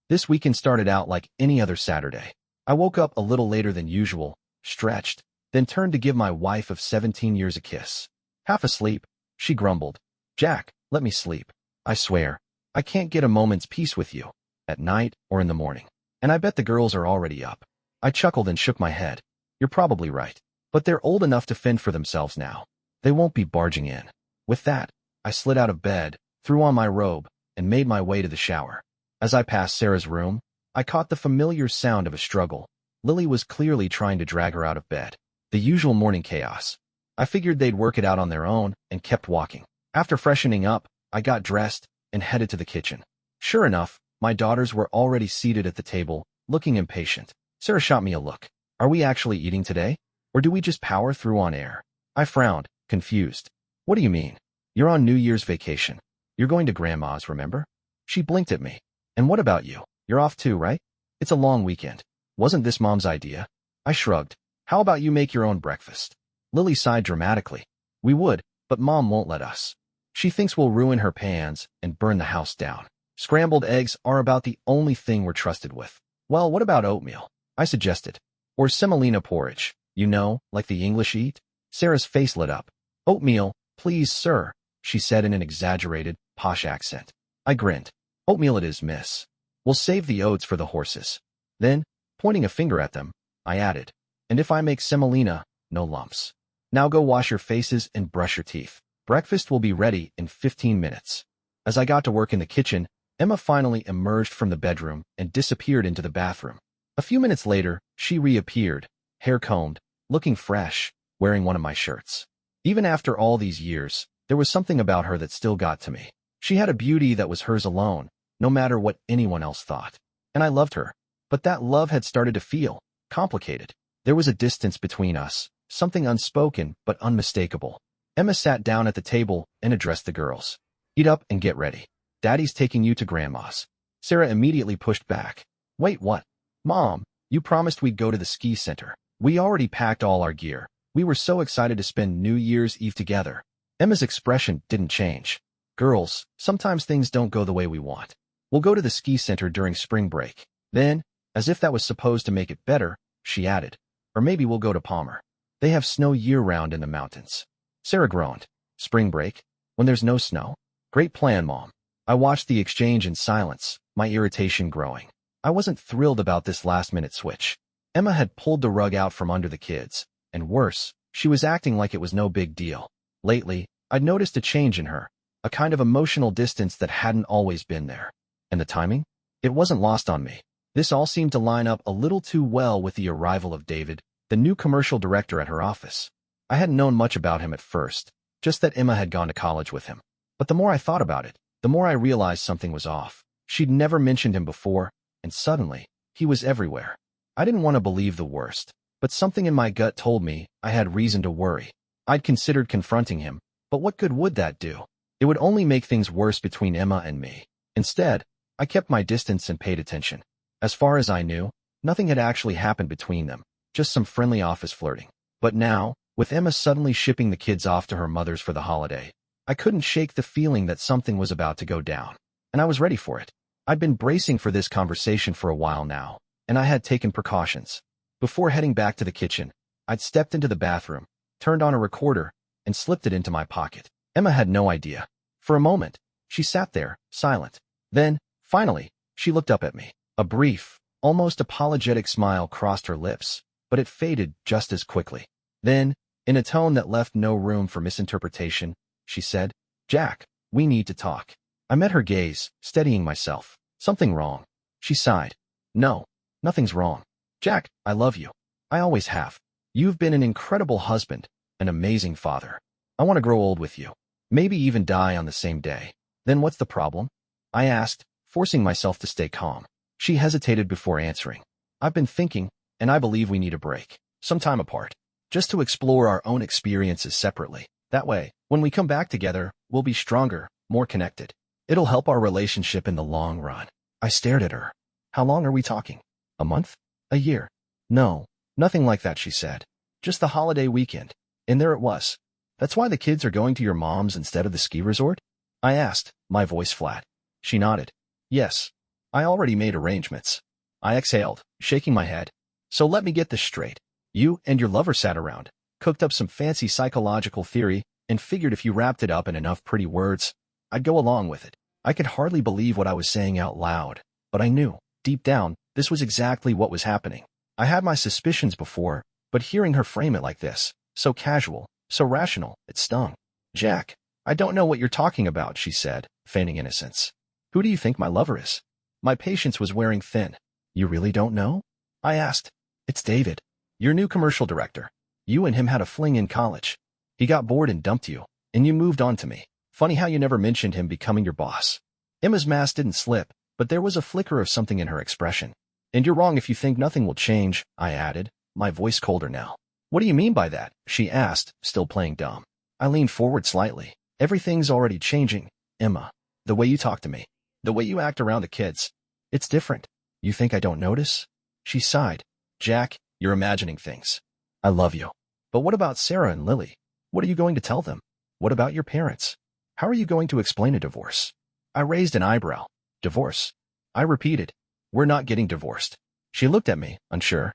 This weekend started out like any other Saturday. I woke up a little later than usual, stretched, then turned to give my wife of 17 years a kiss. Half asleep, she grumbled. "Jack, let me sleep. I swear, I can't get a moment's peace with you, at night or in the morning. And I bet the girls are already up." I chuckled and shook my head. "You're probably right. But they're old enough to fend for themselves now. They won't be barging in." With that, I slid out of bed, threw on my robe, and made my way to the shower. As I passed Sarah's room, I caught the familiar sound of a struggle. Lily was clearly trying to drag her out of bed. The usual morning chaos. I figured they'd work it out on their own and kept walking. After freshening up, I got dressed and headed to the kitchen. Sure enough, my daughters were already seated at the table, looking impatient. Sarah shot me a look. "Are we actually eating today? Or do we just power through on air?" I frowned, confused. "What do you mean? You're on New Year's vacation. You're going to Grandma's, remember?" She blinked at me. "And what about you? You're off too, right? It's a long weekend. Wasn't this Mom's idea?" I shrugged. "How about you make your own breakfast?" Lily sighed dramatically. "We would, but Mom won't let us. She thinks we'll ruin her pans and burn the house down. Scrambled eggs are about the only thing we're trusted with." "Well, what about oatmeal?" I suggested. "Or semolina porridge, you know, like the English eat?" Sarah's face lit up. "Oatmeal, please, sir," she said in an exaggerated, posh accent. I grinned. "Oatmeal it is, miss. We'll save the oats for the horses." Then, pointing a finger at them, I added, "And if I make semolina, no lumps. Now go wash your faces and brush your teeth. Breakfast will be ready in 15 minutes. As I got to work in the kitchen, Emma finally emerged from the bedroom and disappeared into the bathroom. A few minutes later, she reappeared, hair combed, looking fresh, wearing one of my shirts. Even after all these years, there was something about her that still got to me. She had a beauty that was hers alone, no matter what anyone else thought. And I loved her. But that love had started to feel complicated. There was a distance between us, something unspoken but unmistakable. Emma sat down at the table and addressed the girls. "Eat up and get ready. Daddy's taking you to Grandma's." Sarah immediately pushed back. "Wait, what? Mom, you promised we'd go to the ski center. We already packed all our gear. We were so excited to spend New Year's Eve together." Emma's expression didn't change. "Girls, sometimes things don't go the way we want. We'll go to the ski center during spring break." Then, as if that was supposed to make it better, she added, "Or maybe we'll go to Palmer. They have snow year-round in the mountains." Sarah groaned. "Spring break? When there's no snow? Great plan, Mom." I watched the exchange in silence, my irritation growing. I wasn't thrilled about this last-minute switch. Emma had pulled the rug out from under the kids, and worse, she was acting like it was no big deal. Lately, I'd noticed a change in her, a kind of emotional distance that hadn't always been there. And the timing? It wasn't lost on me. This all seemed to line up a little too well with the arrival of David, the new commercial director at her office. I hadn't known much about him at first, just that Emma had gone to college with him. But the more I thought about it, the more I realized something was off. She'd never mentioned him before, and suddenly, he was everywhere. I didn't want to believe the worst, but something in my gut told me I had reason to worry. I'd considered confronting him, but what good would that do? It would only make things worse between Emma and me. Instead, I kept my distance and paid attention. As far as I knew, nothing had actually happened between them, just some friendly office flirting. But now, with Emma suddenly shipping the kids off to her mother's for the holiday, I couldn't shake the feeling that something was about to go down. And I was ready for it. I'd been bracing for this conversation for a while now, and I had taken precautions. Before heading back to the kitchen, I'd stepped into the bathroom, turned on a recorder, and slipped it into my pocket. Emma had no idea. For a moment, she sat there, silent. Then, finally, she looked up at me. A brief, almost apologetic smile crossed her lips, but it faded just as quickly. Then, in a tone that left no room for misinterpretation, she said, "Jack, we need to talk." I met her gaze, steadying myself. "Something wrong?" She sighed. "No, nothing's wrong. Jack, I love you. I always have. You've been an incredible husband, an amazing father. I want to grow old with you. Maybe even die on the same day." "Then what's the problem?" I asked, forcing myself to stay calm. She hesitated before answering. "I've been thinking, and I believe we need a break. Some time apart. Just to explore our own experiences separately. That way, when we come back together, we'll be stronger, more connected. It'll help our relationship in the long run." I stared at her. "How long are we talking? A month? A year?" "No, nothing like that," she said. "Just the holiday weekend." And there it was. "That's why the kids are going to your mom's instead of the ski resort?" I asked, my voice flat. She nodded. "Yes. I already made arrangements. I exhaled, shaking my head. So let me get this straight. You and your lover sat around, cooked up some fancy psychological theory, and figured if you wrapped it up in enough pretty words, I'd go along with it. I could hardly believe what I was saying out loud, but I knew, deep down, this was exactly what was happening. I had my suspicions before, but hearing her frame it like this, so casual, so rational, it stung. Jack, I don't know what you're talking about, she said, feigning innocence. Who do you think my lover is? My patience was wearing thin. You really don't know? I asked. It's David, your new commercial director. You and him had a fling in college. He got bored and dumped you, and you moved on to me. Funny how you never mentioned him becoming your boss. Emma's mask didn't slip, but there was a flicker of something in her expression. And you're wrong if you think nothing will change, I added, my voice colder now. What do you mean by that? She asked, still playing dumb. I leaned forward slightly. Everything's already changing, Emma. The way you talk to me. The way you act around the kids. It's different. You think I don't notice? She sighed. Jack, you're imagining things. I love you. But what about Sarah and Lily? What are you going to tell them? What about your parents? How are you going to explain a divorce? I raised an eyebrow. Divorce? I repeated. We're not getting divorced. She looked at me, unsure.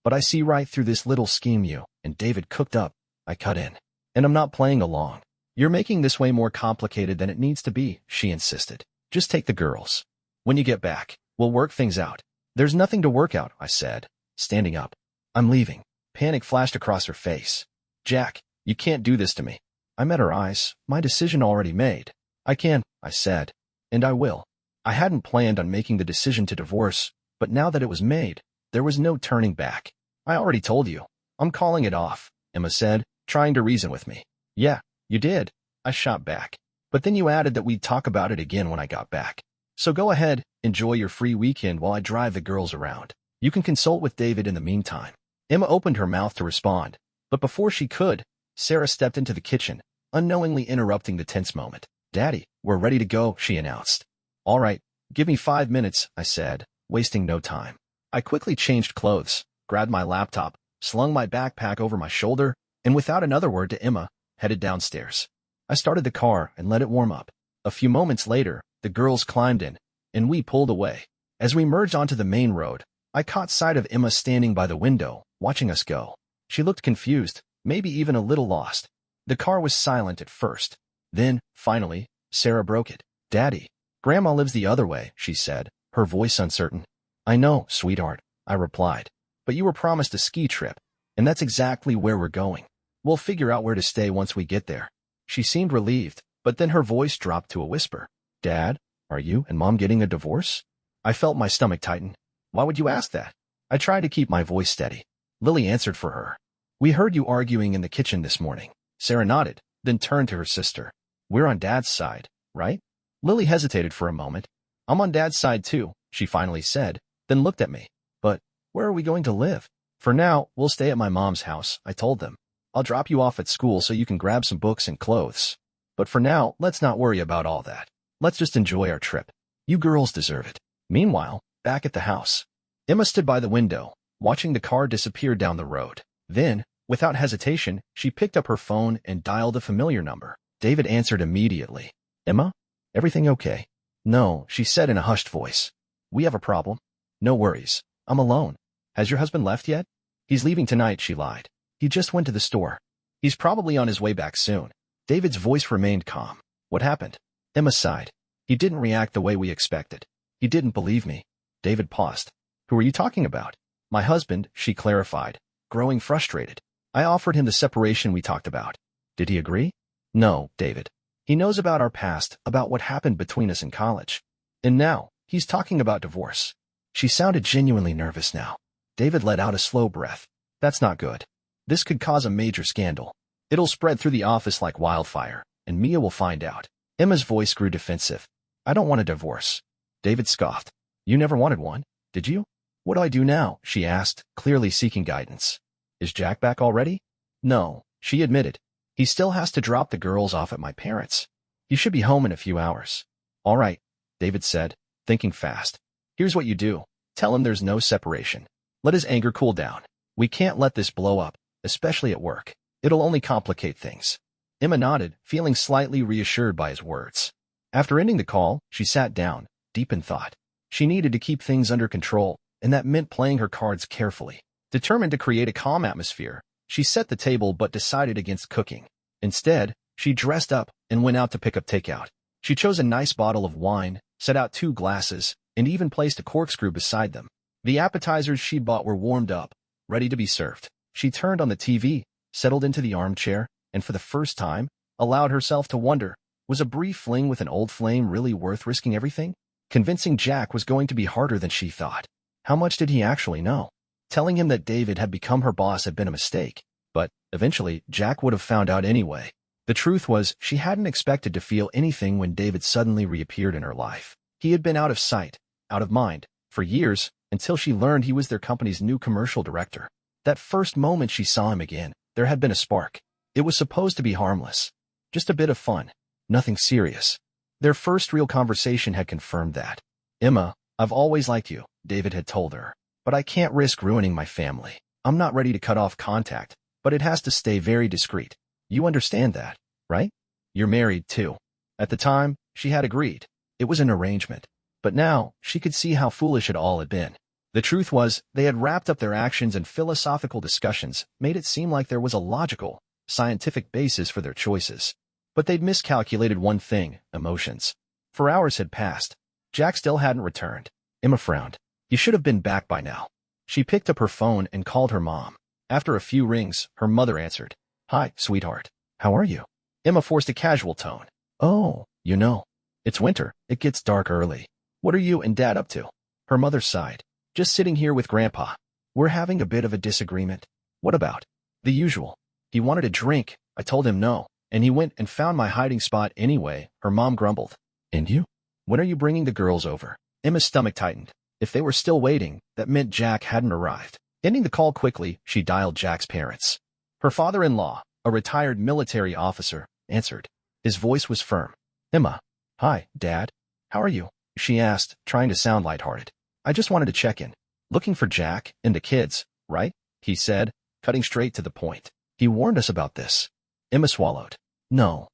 But I see right through this little scheme you and David cooked up. I cut in. And I'm not playing along. You're making this way more complicated than it needs to be, she insisted. Just take the girls. When you get back, we'll work things out. There's nothing to work out, I said, standing up. I'm leaving. Panic flashed across her face. Jack, you can't do this to me. I met her eyes, my decision already made. I can, I said. And I will. I hadn't planned on making the decision to divorce, but now that it was made, there was no turning back. I already told you. I'm calling it off, Emma said, trying to reason with me. Yeah, you did, I shot back. But then you added that we'd talk about it again when I got back. So go ahead, enjoy your free weekend while I drive the girls around. You can consult with David in the meantime. Emma opened her mouth to respond, but before she could, Sarah stepped into the kitchen, unknowingly interrupting the tense moment. Daddy, we're ready to go, she announced. All right, give me 5 minutes, I said, wasting no time. I quickly changed clothes, grabbed my laptop, slung my backpack over my shoulder, and without another word to Emma, headed downstairs. I started the car and let it warm up. A few moments later, the girls climbed in, and we pulled away. As we merged onto the main road, I caught sight of Emma standing by the window, watching us go. She looked confused, maybe even a little lost. The car was silent at first. Then, finally, Sarah broke it. Daddy, Grandma lives the other way, she said, her voice uncertain. I know, sweetheart, I replied. But you were promised a ski trip, and that's exactly where we're going. We'll figure out where to stay once we get there. She seemed relieved, but then her voice dropped to a whisper. Dad, are you and Mom getting a divorce? I felt my stomach tighten. Why would you ask that? I tried to keep my voice steady. Lily answered for her. We heard you arguing in the kitchen this morning. Sarah nodded, then turned to her sister. We're on Dad's side, right? Lily hesitated for a moment. I'm on Dad's side too, she finally said, then looked at me. But where are we going to live? For now, we'll stay at my mom's house, I told them. I'll drop you off at school so you can grab some books and clothes. But for now, let's not worry about all that. Let's just enjoy our trip. You girls deserve it. Meanwhile, back at the house, Emma stood by the window, watching the car disappear down the road. Then, without hesitation, she picked up her phone and dialed a familiar number. David answered immediately. Emma? Everything okay? No, she said in a hushed voice. We have a problem. No worries. I'm alone. Has your husband left yet? He's leaving tonight, she lied. He just went to the store. He's probably on his way back soon. David's voice remained calm. What happened? Emma sighed. He didn't react the way we expected. He didn't believe me. David paused. Who are you talking about? My husband, she clarified, growing frustrated. I offered him the separation we talked about. Did he agree? No, David. He knows about our past, about what happened between us in college. And now, he's talking about divorce. She sounded genuinely nervous now. David let out a slow breath. That's not good. This could cause a major scandal. It'll spread through the office like wildfire, and Mia will find out. Emma's voice grew defensive. I don't want a divorce. David scoffed. You never wanted one, did you? What do I do now? She asked, clearly seeking guidance. Is Jack back already? No, she admitted. He still has to drop the girls off at my parents'. He should be home in a few hours. All right, David said, thinking fast. Here's what you do. Tell him there's no separation. Let his anger cool down. We can't let this blow up, especially at work. It'll only complicate things. Emma nodded, feeling slightly reassured by his words. After ending the call, she sat down, deep in thought. She needed to keep things under control, and that meant playing her cards carefully. Determined to create a calm atmosphere, she set the table but decided against cooking. Instead, she dressed up and went out to pick up takeout. She chose a nice bottle of wine, set out 2 glasses, and even placed a corkscrew beside them. The appetizers she bought were warmed up, ready to be served. She turned on the TV, settled into the armchair, and for the first time, allowed herself to wonder, was a brief fling with an old flame really worth risking everything? Convincing Jack was going to be harder than she thought. How much did he actually know? Telling him that David had become her boss had been a mistake, but eventually Jack would have found out anyway. The truth was, she hadn't expected to feel anything when David suddenly reappeared in her life. He had been out of sight, out of mind, for years, until she learned he was their company's new commercial director. That first moment she saw him again, there had been a spark. It was supposed to be harmless. Just a bit of fun. Nothing serious. Their first real conversation had confirmed that. "Emma, I've always liked you," David had told her. "But I can't risk ruining my family. I'm not ready to cut off contact, but it has to stay very discreet. You understand that, right? You're married, too." At the time, she had agreed. It was an arrangement. But now, she could see how foolish it all had been. The truth was, they had wrapped up their actions and philosophical discussions, made it seem like there was a logical, scientific basis for their choices. But they'd miscalculated one thing: emotions. For hours had passed. Jack still hadn't returned. Emma frowned. "You should have been back by now." She picked up her phone and called her mom. After a few rings, her mother answered. "Hi, sweetheart. How are you?" Emma forced a casual tone. "Oh, it's winter. It gets dark early. What are you and Dad up to?" Her mother sighed. "Just sitting here with Grandpa. We're having a bit of a disagreement." "What about?" "The usual. He wanted a drink. I told him no, and he went and found my hiding spot anyway," her mom grumbled. "And you? When are you bringing the girls over?" Emma's stomach tightened. If they were still waiting, that meant Jack hadn't arrived. Ending the call quickly, she dialed Jack's parents. Her father-in-law, a retired military officer, answered. His voice was firm. "Emma." "Hi, Dad. How are you?" she asked, trying to sound lighthearted. "I just wanted to check in." "Looking for Jack and the kids, right?" he said, cutting straight to the point. "He warned us about this." Emma swallowed. "No,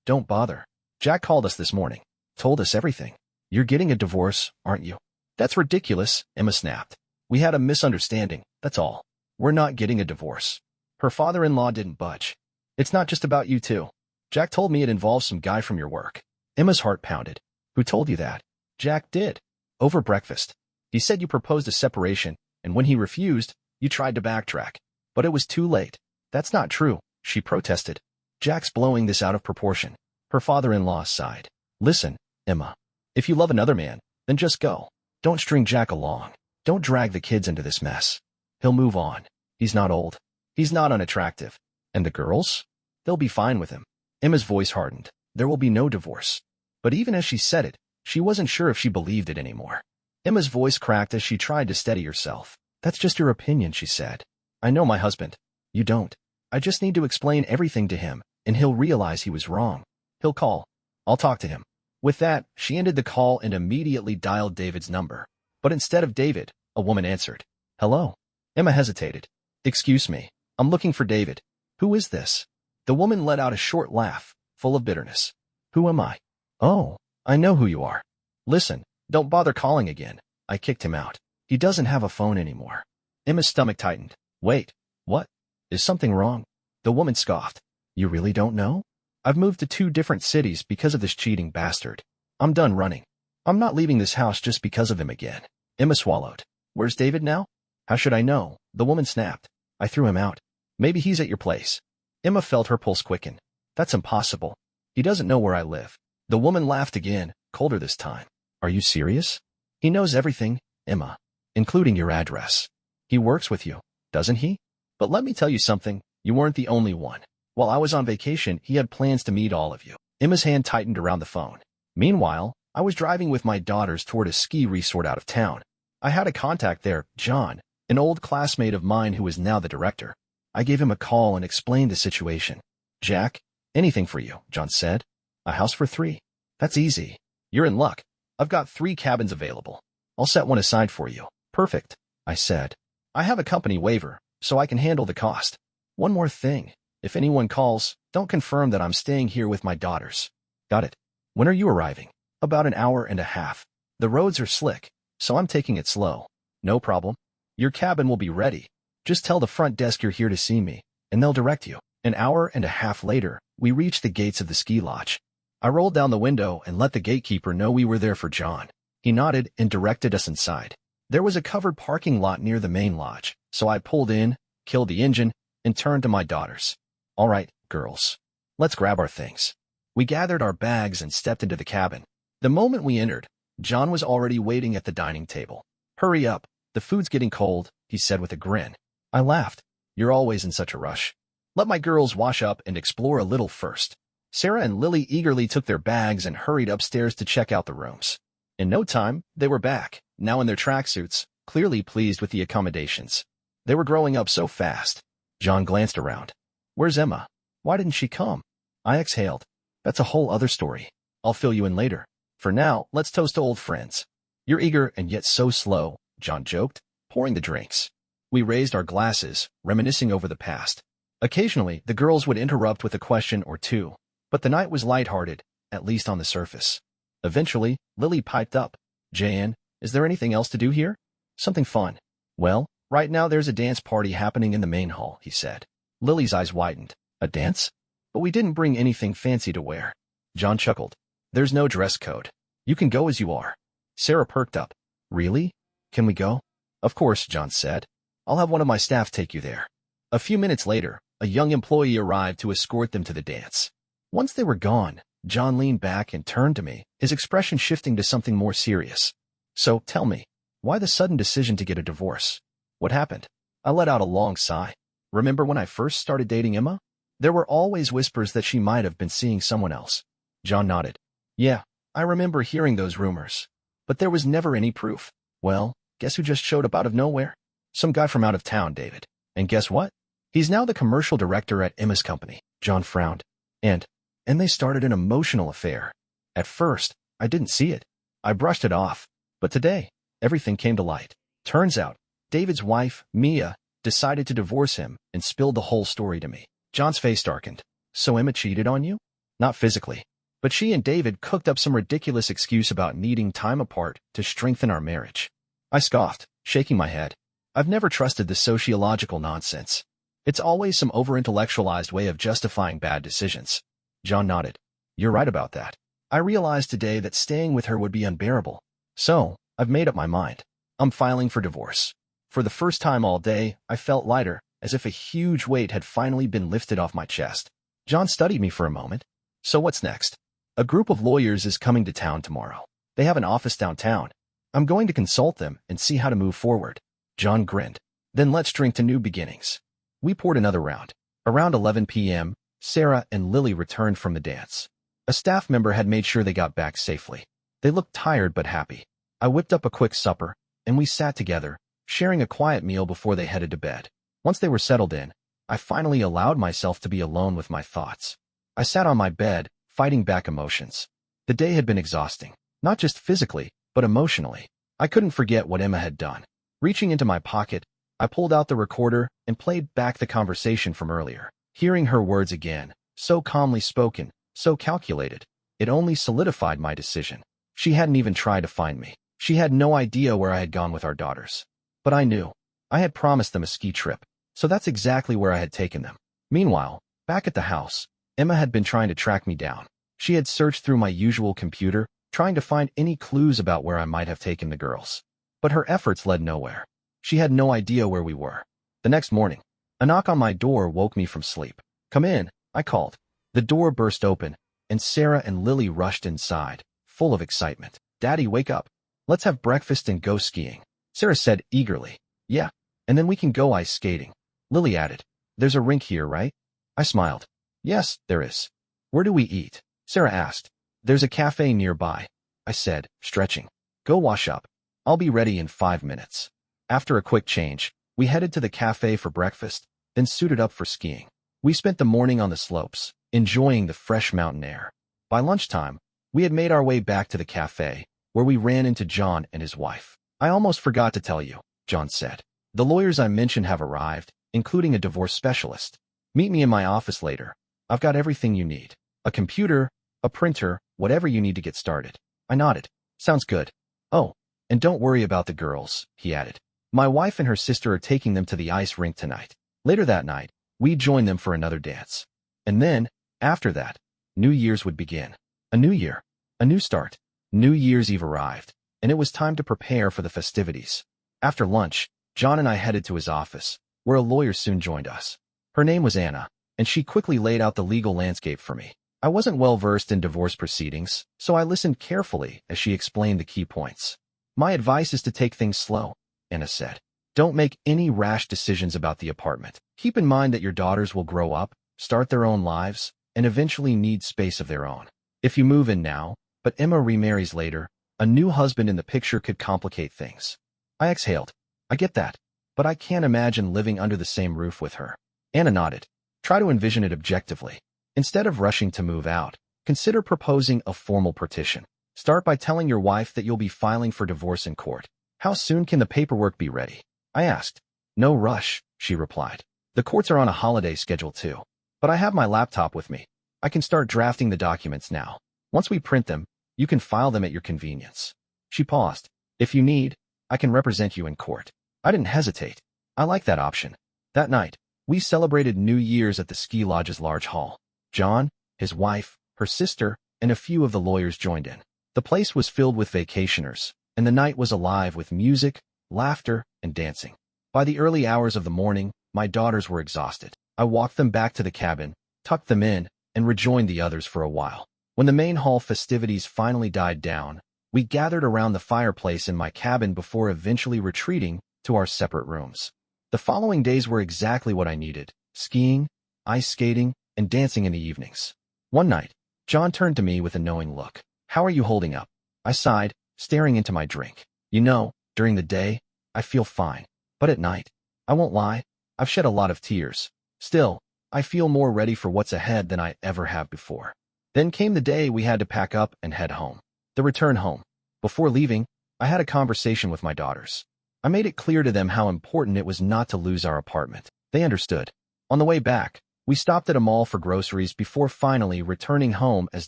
don't bother. Jack called us this morning. Told us everything. You're getting a divorce, aren't you?" "That's ridiculous," Emma snapped. "We had a misunderstanding, that's all. We're not getting a divorce." Her father-in-law didn't budge. "It's not just about you two. Jack told me it involves some guy from your work." Emma's heart pounded. "Who told you that?" "Jack did. Over breakfast. He said you proposed a separation, and when he refused, you tried to backtrack. But it was too late." "That's not true," she protested. "Jack's blowing this out of proportion." Her father-in-law sighed. "Listen, Emma. If you love another man, then just go. Don't string Jack along. Don't drag the kids into this mess. He'll move on. He's not old. He's not unattractive. And the girls? They'll be fine with him." Emma's voice hardened. There will be no divorce. But even as she said it, she wasn't sure if she believed it anymore. Emma's voice cracked as she tried to steady herself. "That's just your opinion," she said. "I know my husband. You don't. I just need to explain everything to him, and he'll realize he was wrong. He'll call. I'll talk to him." With that, she ended the call and immediately dialed David's number. But instead of David, a woman answered. "Hello." Emma hesitated. "Excuse me. I'm looking for David. Who is this?" The woman let out a short laugh, full of bitterness. "Who am I?" "Oh, I know who you are. Listen, don't bother calling again. I kicked him out. He doesn't have a phone anymore." Emma's stomach tightened. "Wait, what? Is something wrong?" The woman scoffed. "You really don't know? I've moved to 2 different cities because of this cheating bastard. I'm done running. I'm not leaving this house just because of him again." Emma swallowed. "Where's David now?" "How should I know?" The woman snapped. "I threw him out. Maybe he's at your place." Emma felt her pulse quicken. "That's impossible. He doesn't know where I live." The woman laughed again, colder this time. "Are you serious? He knows everything, Emma, including your address. He works with you, doesn't he? But let me tell you something, you weren't the only one. While I was on vacation, he had plans to meet all of you." Emma's hand tightened around the phone. "Meanwhile, I was driving with my daughters toward a ski resort out of town. I had a contact there, John, an old classmate of mine who is now the director. I gave him a call and explained the situation. 'Jack, anything for you,' John said. 'A house for 3. That's easy. You're in luck. I've got 3 cabins available. I'll set one aside for you.' 'Perfect,' I said. 'I have a company waiver, so I can handle the cost. One more thing. If anyone calls, don't confirm that I'm staying here with my daughters.' 'Got it. When are you arriving?' 'About an hour and a half. The roads are slick, so I'm taking it slow. No problem. Your cabin will be ready. Just tell the front desk you're here to see me, and they'll direct you. An hour and a half later, we reached the gates of the ski lodge. I rolled down the window and let the gatekeeper know we were there for John. He nodded and directed us inside. There was a covered parking lot near the main lodge, so I pulled in, killed the engine, and turned to my daughters. All right, girls. Let's grab our things. We gathered our bags and stepped into the cabin. The moment we entered, John was already waiting at the dining table. Hurry up, the food's getting cold, he said with a grin. I laughed. You're always in such a rush. Let my girls wash up and explore a little first. Sarah and Lily eagerly took their bags and hurried upstairs to check out the rooms. In no time, they were back, now in their tracksuits, clearly pleased with the accommodations. They were growing up so fast. John glanced around. Where's Emma? Why didn't she come? I exhaled. That's a whole other story. I'll fill you in later. For now, let's toast to old friends. You're eager and yet so slow, John joked, pouring the drinks. We raised our glasses, reminiscing over the past. Occasionally, the girls would interrupt with a question or two, but the night was lighthearted, at least on the surface. Eventually, Lily piped up. Jan, is there anything else to do here? Something fun. Well, right now there's a dance party happening in the main hall, he said. Lily's eyes widened. A dance? But we didn't bring anything fancy to wear. John chuckled. There's no dress code. You can go as you are. Sarah perked up. Really? Can we go? Of course, John said. I'll have one of my staff take you there. A few minutes later, a young employee arrived to escort them to the dance. Once they were gone, John leaned back and turned to me, his expression shifting to something more serious. So, tell me, why the sudden decision to get a divorce? What happened? I let out a long sigh. Remember when I first started dating Emma? There were always whispers that she might have been seeing someone else. John nodded. Yeah, I remember hearing those rumors. But there was never any proof. Well, guess who just showed up out of nowhere? Some guy from out of town, David. And guess what? He's now the commercial director at Emma's company. John frowned. And they started an emotional affair. At first, I didn't see it. I brushed it off. But today, everything came to light. Turns out, David's wife, Mia, decided to divorce him and spilled the whole story to me. John's face darkened. So Emma cheated on you? Not physically. But she and David cooked up some ridiculous excuse about needing time apart to strengthen our marriage. I scoffed, shaking my head. I've never trusted this sociological nonsense. It's always some over-intellectualized way of justifying bad decisions. John nodded. You're right about that. I realized today that staying with her would be unbearable. So, I've made up my mind. I'm filing for divorce. For the first time all day, I felt lighter, as if a huge weight had finally been lifted off my chest. John studied me for a moment. So what's next? A group of lawyers is coming to town tomorrow. They have an office downtown. I'm going to consult them and see how to move forward. John grinned. Then let's drink to new beginnings. We poured another round. Around 11 p.m., Sarah and Lily returned from the dance. A staff member had made sure they got back safely. They looked tired but happy. I whipped up a quick supper, and we sat together, sharing a quiet meal before they headed to bed. Once they were settled in, I finally allowed myself to be alone with my thoughts. I sat on my bed, fighting back emotions. The day had been exhausting, not just physically, but emotionally. I couldn't forget what Emma had done. Reaching into my pocket, I pulled out the recorder and played back the conversation from earlier. Hearing her words again, so calmly spoken, so calculated, it only solidified my decision. She hadn't even tried to find me. She had no idea where I had gone with our daughters. But I knew. I had promised them a ski trip, so that's exactly where I had taken them. Meanwhile, back at the house, Emma had been trying to track me down. She had searched through my usual computer, trying to find any clues about where I might have taken the girls. But her efforts led nowhere. She had no idea where we were. The next morning, a knock on my door woke me from sleep. Come in, I called. The door burst open, and Sarah and Lily rushed inside, full of excitement. Daddy, wake up. Let's have breakfast and go skiing. Sarah said eagerly. Yeah, and then we can go ice skating. Lily added. There's a rink here, right? I smiled. Yes, there is. Where do we eat? Sarah asked. There's a cafe nearby, I said, stretching. Go wash up. I'll be ready in 5 minutes. After a quick change, we headed to the cafe for breakfast, then suited up for skiing. We spent the morning on the slopes, enjoying the fresh mountain air. By lunchtime, we had made our way back to the cafe, where we ran into John and his wife. I almost forgot to tell you, John said. The lawyers I mentioned have arrived, including a divorce specialist. Meet me in my office later. I've got everything you need. A computer, a printer, whatever you need to get started. I nodded. Sounds good. Oh, and don't worry about the girls, he added. My wife and her sister are taking them to the ice rink tonight. Later that night, we joined them for another dance. And then, after that, New Year's would begin. A new year, a new start. New Year's Eve arrived, and it was time to prepare for the festivities. After lunch, John and I headed to his office, where a lawyer soon joined us. Her name was Anna, and she quickly laid out the legal landscape for me. I wasn't well versed in divorce proceedings, so I listened carefully as she explained the key points. My advice is to take things slow, Anna said. Don't make any rash decisions about the apartment. Keep in mind that your daughters will grow up, start their own lives, and eventually need space of their own. If you move in now, but Emma remarries later, a new husband in the picture could complicate things. I exhaled. I get that, but I can't imagine living under the same roof with her. Anna nodded. Try to envision it objectively. Instead of rushing to move out, consider proposing a formal petition. Start by telling your wife that you'll be filing for divorce in court. How soon can the paperwork be ready? I asked. No rush, she replied. The courts are on a holiday schedule too. But I have my laptop with me. I can start drafting the documents now. Once we print them, you can file them at your convenience. She paused. If you need, I can represent you in court. I didn't hesitate. I like that option. That night, we celebrated New Year's at the ski lodge's large hall. John, his wife, her sister, and a few of the lawyers joined in. The place was filled with vacationers, and the night was alive with music, laughter, and dancing. By the early hours of the morning, my daughters were exhausted. I walked them back to the cabin, tucked them in, and rejoined the others for a while. When the main hall festivities finally died down, we gathered around the fireplace in my cabin before eventually retreating to our separate rooms. The following days were exactly what I needed: skiing, ice skating, and dancing in the evenings. One night, John turned to me with a knowing look. How are you holding up? I sighed, staring into my drink. You know, during the day, I feel fine. But at night, I won't lie, I've shed a lot of tears. Still, I feel more ready for what's ahead than I ever have before. Then came the day we had to pack up and head home. The return home. Before leaving, I had a conversation with my daughters. I made it clear to them how important it was not to lose our apartment. They understood. On the way back, we stopped at a mall for groceries before finally returning home as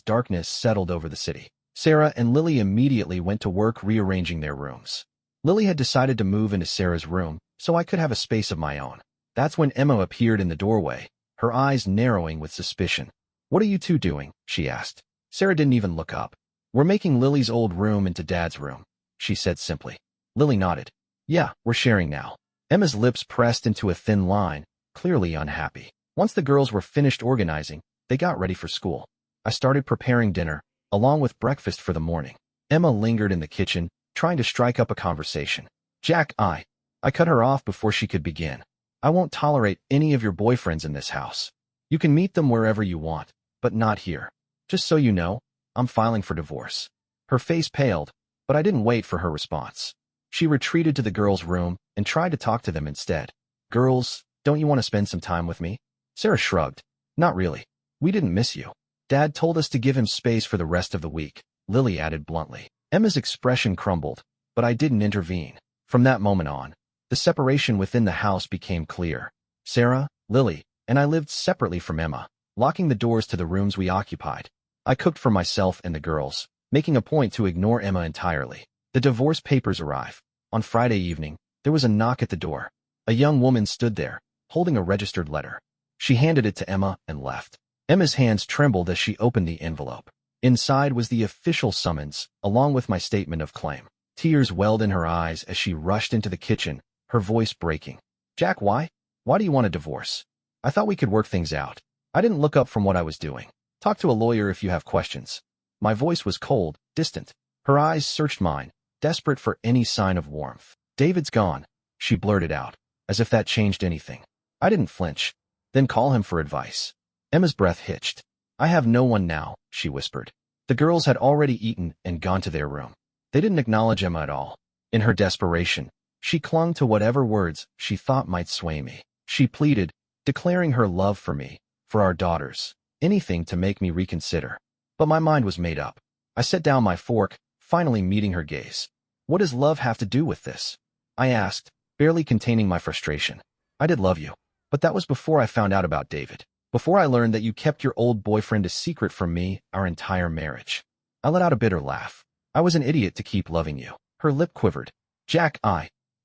darkness settled over the city. Sarah and Lily immediately went to work rearranging their rooms. Lily had decided to move into Sarah's room so I could have a space of my own. That's when Emma appeared in the doorway, her eyes narrowing with suspicion. What are you two doing? She asked. Sarah didn't even look up. We're making Lily's old room into Dad's room, she said simply. Lily nodded. Yeah, we're sharing now. Emma's lips pressed into a thin line, clearly unhappy. Once the girls were finished organizing, they got ready for school. I started preparing dinner, along with breakfast for the morning. Emma lingered in the kitchen, trying to strike up a conversation. Jack, I cut her off before she could begin. I won't tolerate any of your boyfriends in this house. You can meet them wherever you want, but not here. Just so you know, I'm filing for divorce. Her face paled, but I didn't wait for her response. She retreated to the girls' room and tried to talk to them instead. Girls, don't you want to spend some time with me? Sarah shrugged. Not really. We didn't miss you. Dad told us to give him space for the rest of the week, Lily added bluntly. Emma's expression crumbled, but I didn't intervene. From that moment on, the separation within the house became clear. Sarah, Lily, and I lived separately from Emma, locking the doors to the rooms we occupied. I cooked for myself and the girls, making a point to ignore Emma entirely. The divorce papers arrived. On Friday evening, there was a knock at the door. A young woman stood there, holding a registered letter. She handed it to Emma and left. Emma's hands trembled as she opened the envelope. Inside was the official summons, along with my statement of claim. Tears welled in her eyes as she rushed into the kitchen, her voice breaking. Jack, why? Why do you want a divorce? I thought we could work things out. I didn't look up from what I was doing. Talk to a lawyer if you have questions. My voice was cold, distant. Her eyes searched mine, desperate for any sign of warmth. David's gone, she blurted out, as if that changed anything. I didn't flinch. Then call him for advice. Emma's breath hitched. I have no one now, she whispered. The girls had already eaten and gone to their room. They didn't acknowledge Emma at all. In her desperation, she clung to whatever words she thought might sway me. She pleaded, declaring her love for me, for our daughters, anything to make me reconsider. But my mind was made up. I set down my fork, finally meeting her gaze. What does love have to do with this? I asked, barely containing my frustration. I did love you. But that was before I found out about David. Before I learned that you kept your old boyfriend a secret from me our entire marriage. I let out a bitter laugh. I was an idiot to keep loving you. Her lip quivered. Jack,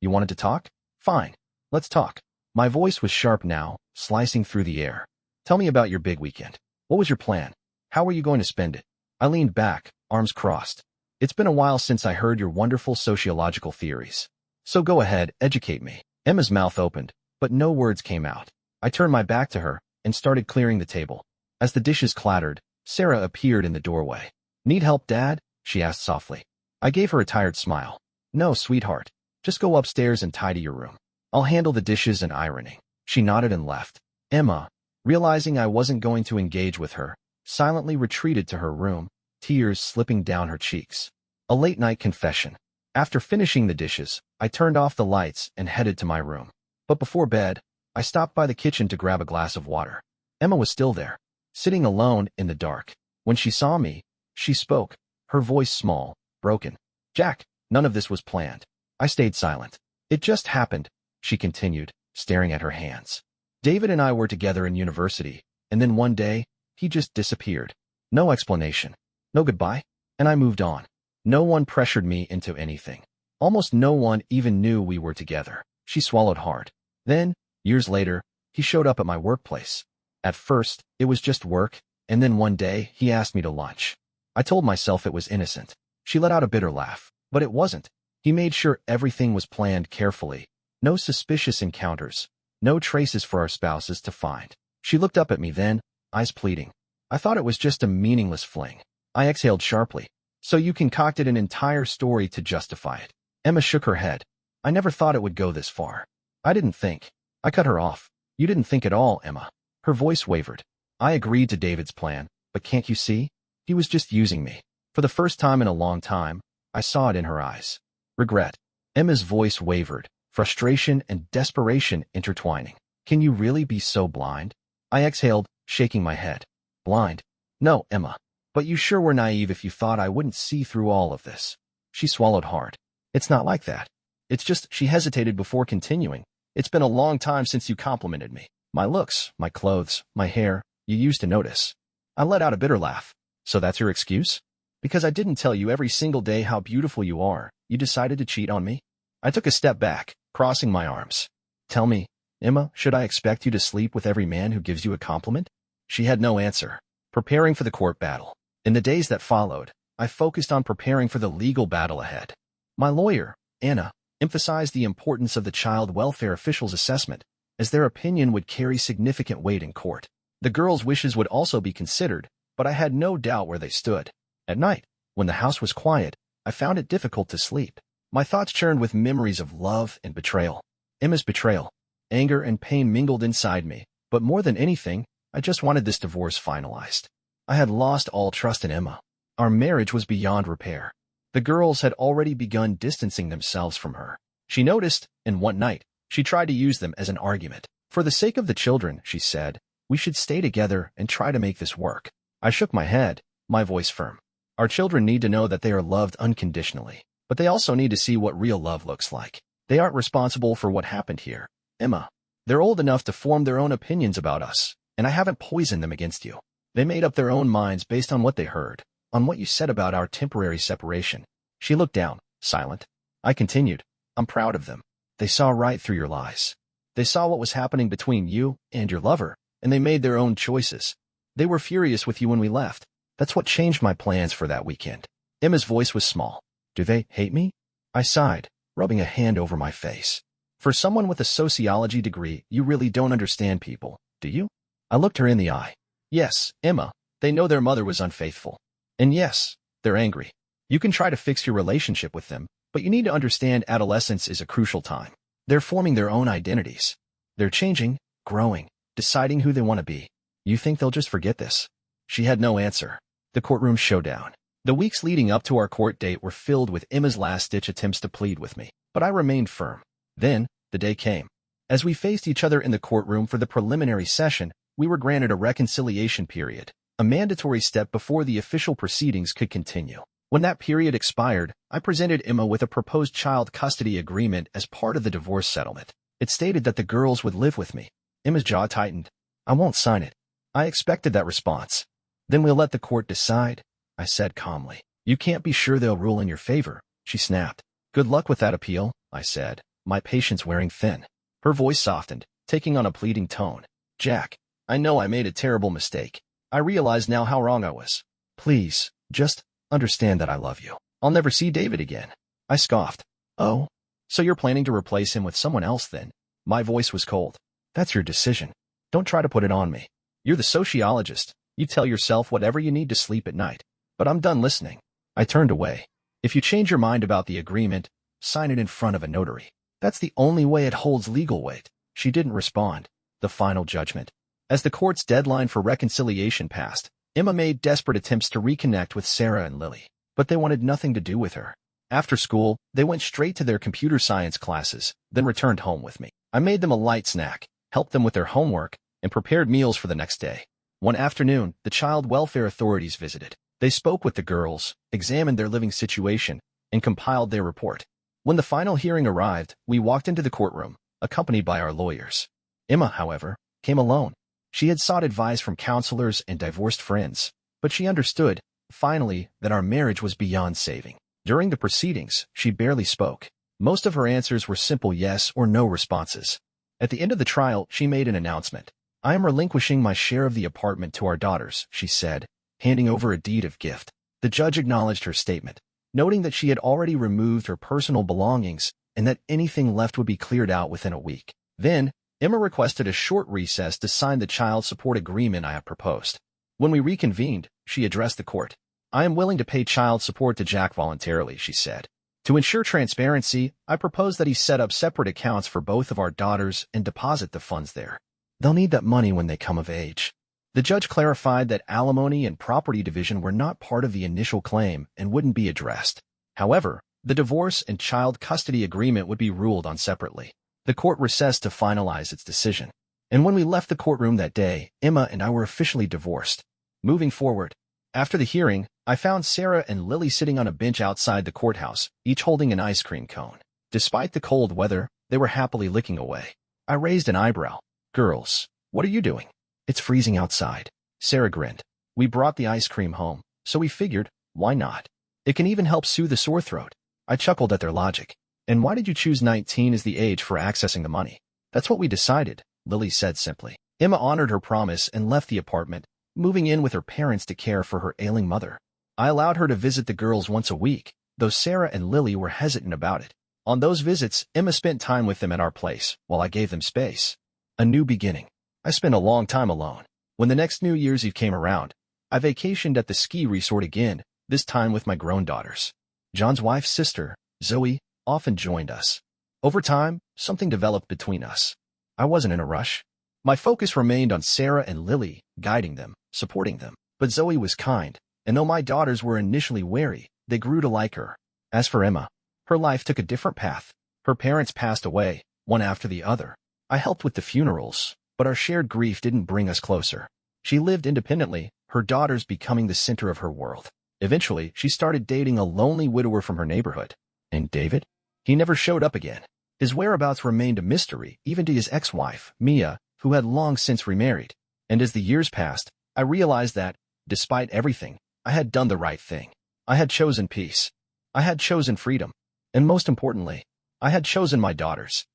you wanted to talk? Fine. Let's talk. My voice was sharp now, slicing through the air. Tell me about your big weekend. What was your plan? How were you going to spend it? I leaned back, arms crossed. It's been a while since I heard your wonderful sociological theories. So go ahead, educate me. Emma's mouth opened, but no words came out. I turned my back to her and started clearing the table. As the dishes clattered, Sarah appeared in the doorway. Need help, Dad? She asked softly. I gave her a tired smile. No, sweetheart. Just go upstairs and tidy your room. I'll handle the dishes and ironing. She nodded and left. Emma, realizing I wasn't going to engage with her, silently retreated to her room, tears slipping down her cheeks. A late-night confession. After finishing the dishes, I turned off the lights and headed to my room. But before bed, I stopped by the kitchen to grab a glass of water. Emma was still there, sitting alone in the dark. When she saw me, she spoke, her voice small, broken. Jack, none of this was planned. I stayed silent. It just happened, she continued, staring at her hands. David and I were together in university, and then one day, he just disappeared. No explanation. No goodbye, and I moved on. No one pressured me into anything. Almost no one even knew we were together. She swallowed hard. Then, years later, he showed up at my workplace. At first, it was just work, and then one day, he asked me to lunch. I told myself it was innocent. She let out a bitter laugh. But it wasn't. He made sure everything was planned carefully. No suspicious encounters. No traces for our spouses to find. She looked up at me then, eyes pleading. I thought it was just a meaningless fling. I exhaled sharply. So you concocted an entire story to justify it. Emma shook her head. I never thought it would go this far. I didn't think. I cut her off. You didn't think at all, Emma. Her voice wavered. I agreed to David's plan, but can't you see? He was just using me. For the first time in a long time, I saw it in her eyes. Regret. Emma's voice wavered, frustration and desperation intertwining. Can you really be so blind? I exhaled, shaking my head. Blind? No, Emma. But you sure were naive if you thought I wouldn't see through all of this. She swallowed hard. It's not like that. It's just, she hesitated before continuing. It's been a long time since you complimented me. My looks, my clothes, my hair, you used to notice. I let out a bitter laugh. So that's your excuse? Because I didn't tell you every single day how beautiful you are, you decided to cheat on me? I took a step back, crossing my arms. Tell me, Emma, should I expect you to sleep with every man who gives you a compliment? She had no answer. Preparing for the court battle. In the days that followed, I focused on preparing for the legal battle ahead. My lawyer, Anna, emphasized the importance of the child welfare official's assessment, as their opinion would carry significant weight in court. The girls' wishes would also be considered, but I had no doubt where they stood. At night, when the house was quiet, I found it difficult to sleep. My thoughts churned with memories of love and betrayal. Emma's betrayal. Anger and pain mingled inside me, but more than anything, I just wanted this divorce finalized. I had lost all trust in Emma. Our marriage was beyond repair. The girls had already begun distancing themselves from her. She noticed, and one night, she tried to use them as an argument. For the sake of the children, she said, we should stay together and try to make this work. I shook my head, my voice firm. Our children need to know that they are loved unconditionally, but they also need to see what real love looks like. They aren't responsible for what happened here, Emma. They're old enough to form their own opinions about us, and I haven't poisoned them against you. They made up their own minds based on what they heard, on what you said about our temporary separation. She looked down, silent. I continued. I'm proud of them. They saw right through your lies. They saw what was happening between you and your lover, and they made their own choices. They were furious with you when we left. That's what changed my plans for that weekend. Emma's voice was small. Do they hate me? I sighed, rubbing a hand over my face. For someone with a sociology degree, you really don't understand people, do you? I looked her in the eye. Yes, Emma, they know their mother was unfaithful. And yes, they're angry. You can try to fix your relationship with them, but you need to understand adolescence is a crucial time. They're forming their own identities. They're changing, growing, deciding who they want to be. You think they'll just forget this? She had no answer. The courtroom showdown. The weeks leading up to our court date were filled with Emma's last-ditch attempts to plead with me, but I remained firm. Then, the day came. As we faced each other in the courtroom for the preliminary session, we were granted a reconciliation period, a mandatory step before the official proceedings could continue. When that period expired, I presented Emma with a proposed child custody agreement as part of the divorce settlement. It stated that the girls would live with me. Emma's jaw tightened. I won't sign it. I expected that response. Then we'll let the court decide, I said calmly. You can't be sure they'll rule in your favor, she snapped. Good luck with that appeal, I said, my patience wearing thin. Her voice softened, taking on a pleading tone. Jack, I know I made a terrible mistake. I realize now how wrong I was. Please, just understand that I love you. I'll never see David again. I scoffed. Oh, so you're planning to replace him with someone else then? My voice was cold. That's your decision. Don't try to put it on me. You're the sociologist. You tell yourself whatever you need to sleep at night. But I'm done listening. I turned away. If you change your mind about the agreement, sign it in front of a notary. That's the only way it holds legal weight. She didn't respond. The final judgment. As the court's deadline for reconciliation passed, Emma made desperate attempts to reconnect with Sarah and Lily, but they wanted nothing to do with her. After school, they went straight to their computer science classes, then returned home with me. I made them a light snack, helped them with their homework, and prepared meals for the next day. One afternoon, the child welfare authorities visited. They spoke with the girls, examined their living situation, and compiled their report. When the final hearing arrived, we walked into the courtroom, accompanied by our lawyers. Emma, however, came alone. She had sought advice from counselors and divorced friends, but she understood, finally, that our marriage was beyond saving. During the proceedings, she barely spoke. Most of her answers were simple yes or no responses. At the end of the trial, she made an announcement. I am relinquishing my share of the apartment to our daughters, she said, handing over a deed of gift. The judge acknowledged her statement, noting that she had already removed her personal belongings and that anything left would be cleared out within a week. Then, Emma requested a short recess to sign the child support agreement I had proposed. When we reconvened, she addressed the court. I am willing to pay child support to Jack voluntarily, she said. To ensure transparency, I propose that he set up separate accounts for both of our daughters and deposit the funds there. They'll need that money when they come of age. The judge clarified that alimony and property division were not part of the initial claim and wouldn't be addressed. However, the divorce and child custody agreement would be ruled on separately. The court recessed to finalize its decision. And when we left the courtroom that day, Emma and I were officially divorced. Moving forward, after the hearing, I found Sarah and Lily sitting on a bench outside the courthouse, each holding an ice cream cone. Despite the cold weather, they were happily licking away. I raised an eyebrow. Girls, what are you doing? It's freezing outside. Sarah grinned. We brought the ice cream home, so we figured, why not? It can even help soothe a sore throat. I chuckled at their logic. And why did you choose 19 as the age for accessing the money? That's what we decided, Lily said simply. Emma honored her promise and left the apartment, moving in with her parents to care for her ailing mother. I allowed her to visit the girls once a week, though Sarah and Lily were hesitant about it. On those visits, Emma spent time with them at our place, while I gave them space. A new beginning. I spent a long time alone. When the next New Year's Eve came around, I vacationed at the ski resort again, this time with my grown daughters. John's wife's sister, Zoe, often joined us. Over time, something developed between us. I wasn't in a rush. My focus remained on Sarah and Lily, guiding them, supporting them. But Zoe was kind, and though my daughters were initially wary, they grew to like her. As for Emma, her life took a different path. Her parents passed away, one after the other. I helped with the funerals, but our shared grief didn't bring us closer. She lived independently, her daughters becoming the center of her world. Eventually, she started dating a lonely widower from her neighborhood. And David? He never showed up again. His whereabouts remained a mystery, even to his ex-wife, Mia, who had long since remarried. And as the years passed, I realized that, despite everything, I had done the right thing. I had chosen peace. I had chosen freedom. And most importantly, I had chosen my daughters.